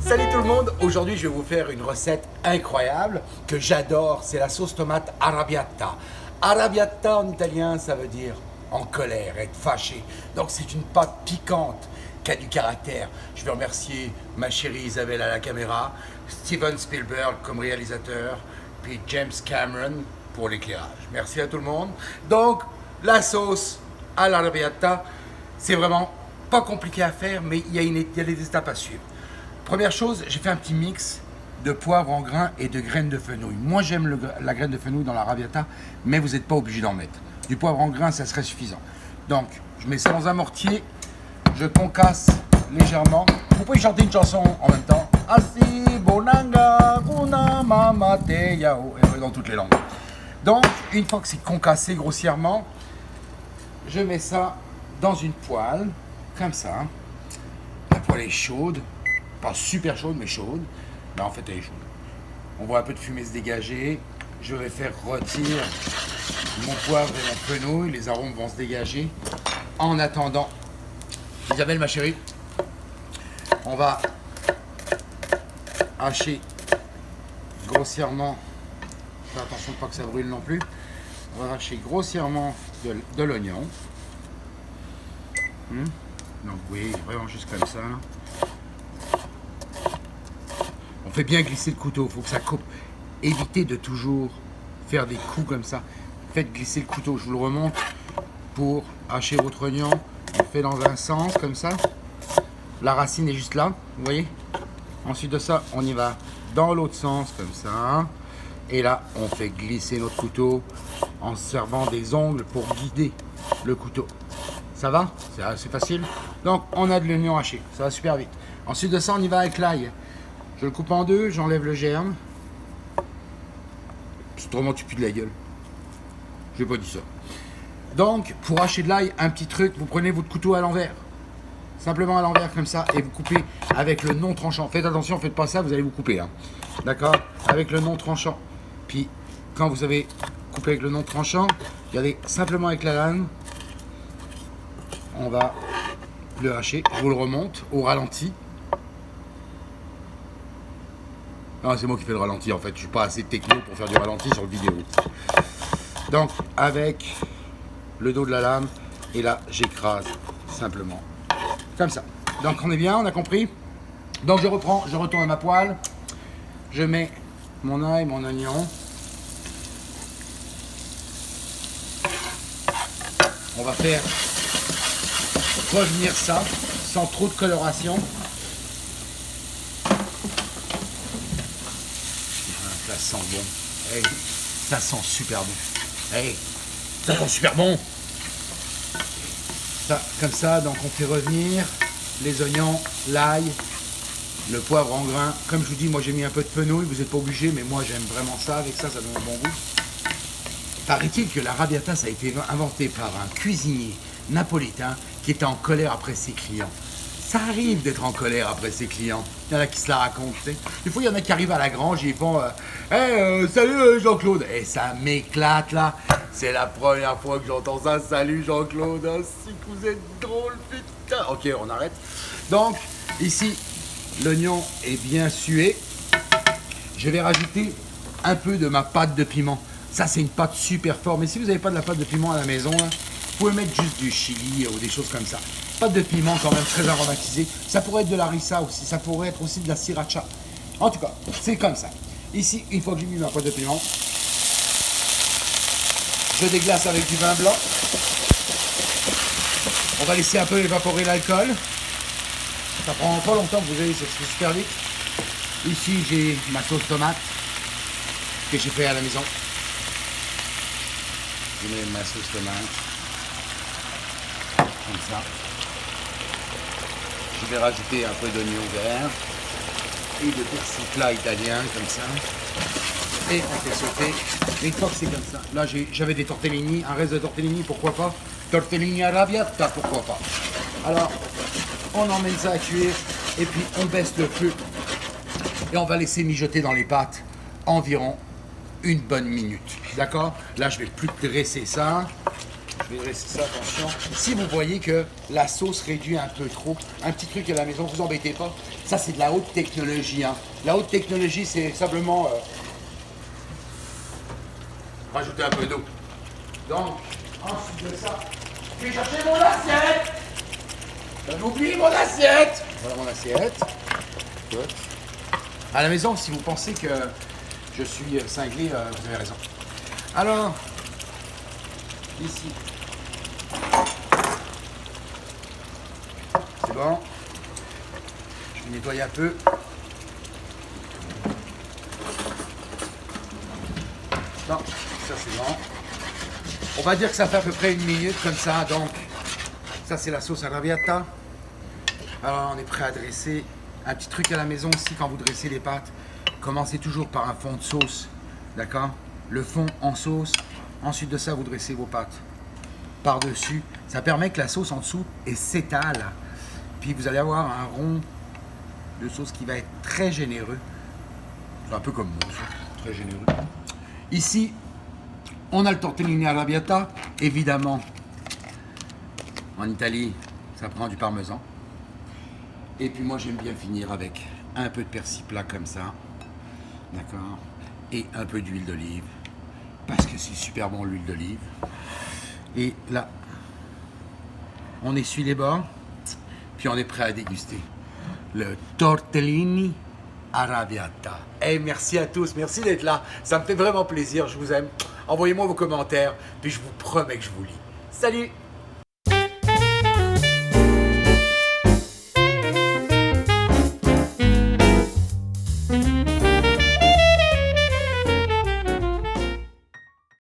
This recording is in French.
Salut tout le monde, aujourd'hui je vais vous faire une recette incroyable que j'adore, c'est la sauce tomate arrabbiata. Arrabbiata en italien ça veut dire en colère, être fâché. Donc c'est une pâte piquante qui a du caractère. Je veux remercier ma chérie Isabelle à la caméra, Steven Spielberg comme réalisateur, puis James Cameron pour l'éclairage. Merci à tout le monde. Donc la sauce à l'arrabbiata, c'est vraiment pas compliqué à faire, mais il y a des étapes à suivre. Première chose, j'ai fait un petit mix de poivre en grains et de graines de fenouil. Moi, j'aime la graine de fenouil dans la arrabbiata, mais vous n'êtes pas obligé d'en mettre. Du poivre en grains, ça serait suffisant. Donc, je mets ça dans un mortier, je concasse légèrement. Vous pouvez chanter une chanson en même temps. Asi bonanga una mama te yao, et dans toutes les langues. Donc, une fois que c'est concassé grossièrement, je mets ça dans une poêle, comme ça. La poêle est chaude. Pas super chaude, mais chaude. Ben, en fait, elle est chaude. On voit un peu de fumée se dégager. Je vais faire rôtir mon poivre et mon fenouil. Les arômes vont se dégager. En attendant, Isabelle, ma chérie, on va hacher grossièrement. Fais attention de pas que ça brûle non plus. On va hacher grossièrement de l'oignon. Donc oui, vraiment juste comme ça. On fait bien glisser le couteau, il faut que ça coupe. Évitez de toujours faire des coups comme ça. Faites glisser le couteau, je vous le remonte. Pour hacher votre oignon, on fait dans un sens comme ça. La racine est juste là, vous voyez. Ensuite de ça, on y va dans l'autre sens comme ça. Et là, on fait glisser notre couteau en servant des ongles pour guider le couteau. Ça va? C'est assez facile. Donc, on a de l'oignon haché, ça va super vite. Ensuite de ça, on y va avec l'ail. Je le coupe en deux, j'enlève le germe. Autrement, tu pues de la gueule. Je n'ai pas dit ça. Donc, pour hacher de l'ail, un petit truc, vous prenez votre couteau à l'envers. Simplement à l'envers comme ça, et vous coupez avec le non tranchant. Faites attention, faites pas ça, vous allez vous couper. Hein. D'accord? Avec le non tranchant. Puis, quand vous avez coupé avec le non tranchant, regardez, simplement avec la lame, on va le hacher. Je vous le remonte au ralenti. Non, c'est moi qui fais le ralenti en fait, je suis pas assez techno pour faire du ralenti sur le vidéo. Donc avec le dos de la lame, et là j'écrase simplement, comme ça. Donc on est bien, on a compris. Donc je reprends, je retourne à ma poêle, je mets mon ail, mon oignon. On va faire revenir ça sans trop de coloration. Ça sent bon. Hey, ça sent super bon. Hey, ça sent super bon. Ça, comme ça, donc on fait revenir les oignons, l'ail, le poivre en grains. Comme je vous dis, moi j'ai mis un peu de fenouil, vous n'êtes pas obligé, mais moi j'aime vraiment ça. Avec ça, ça donne un bon goût. Paraît-il que l'arrabbiata, ça a été inventé par un cuisinier napolitain qui était en colère après ses clients. Ça arrive d'être en colère après ses clients. Il y en a qui se la racontent, tu sais. Des fois, il y en a qui arrivent à la grange et ils font hey, salut Jean-Claude. Et ça m'éclate là. C'est la première fois que j'entends ça. Salut Jean-Claude. Oh, si que vous êtes drôle, putain. Ok, on arrête. Donc, ici, l'oignon est bien sué. Je vais rajouter un peu de ma pâte de piment. Ça, c'est une pâte super forte. Mais si vous n'avez pas de la pâte de piment à la maison, là, vous pouvez mettre juste du chili ou des choses comme ça. Pâte de piment quand même très aromatisée. Ça pourrait être de la harissa aussi, ça pourrait être aussi de la sriracha. En tout cas, c'est comme ça. Ici, une fois que j'ai mis ma pâte de piment, je déglace avec du vin blanc. On va laisser un peu évaporer l'alcool. Ça prend pas longtemps, vous voyez, ça se fait super vite. Ici, j'ai ma sauce tomate que j'ai fait à la maison. Je mets ma sauce tomate. Comme ça. Je vais rajouter un peu d'oignon vert et de persil plat italien comme ça. Et on fait sauter. Et une fois que c'est comme ça, là j'avais des tortellini, un reste de tortellini, pourquoi pas. Tortellini arrabbiata, pourquoi pas. Alors, on emmène ça à cuire et puis on baisse le feu. Et on va laisser mijoter dans les pâtes environ une bonne minute. D'accord? Là, je vais plus graisser ça. Je vais dresser ça, attention. Si vous voyez que la sauce réduit un peu trop, un petit truc à la maison, vous embêtez pas. Ça, c'est de la haute technologie. Hein. La haute technologie, c'est simplement rajouter un peu d'eau. Donc, ensuite de ça, je vais chercher mon assiette. J'avais oublié mon assiette. Voilà mon assiette. À la maison, si vous pensez que je suis cinglé, vous avez raison. Alors, ici. C'est bon. Je vais nettoyer un peu. Non, ça c'est bon. On va dire que ça fait à peu près 1 minute comme ça, donc ça c'est la sauce arrabbiata. Alors on est prêt à dresser. Un petit truc à la maison aussi quand vous dressez les pâtes, commencez toujours par un fond de sauce, d'accord? Le fond en sauce, ensuite de ça vous dressez vos pâtes par-dessus. Ça permet que la sauce en dessous s'étale. Puis vous allez avoir un rond de sauce qui va être très généreux. C'est un peu comme moi, très généreux. Ici, on a le tortellini arrabbiata. Évidemment, en Italie, ça prend du parmesan. Et puis moi, j'aime bien finir avec un peu de persil plat comme ça. D'accord? Et un peu d'huile d'olive. Parce que c'est super bon l'huile d'olive. Et là, on essuie les bords. Puis on est prêt à déguster le tortellini arrabbiata. Hey, merci à tous, merci d'être là. Ça me fait vraiment plaisir, je vous aime. Envoyez-moi vos commentaires, puis je vous promets que je vous lis. Salut!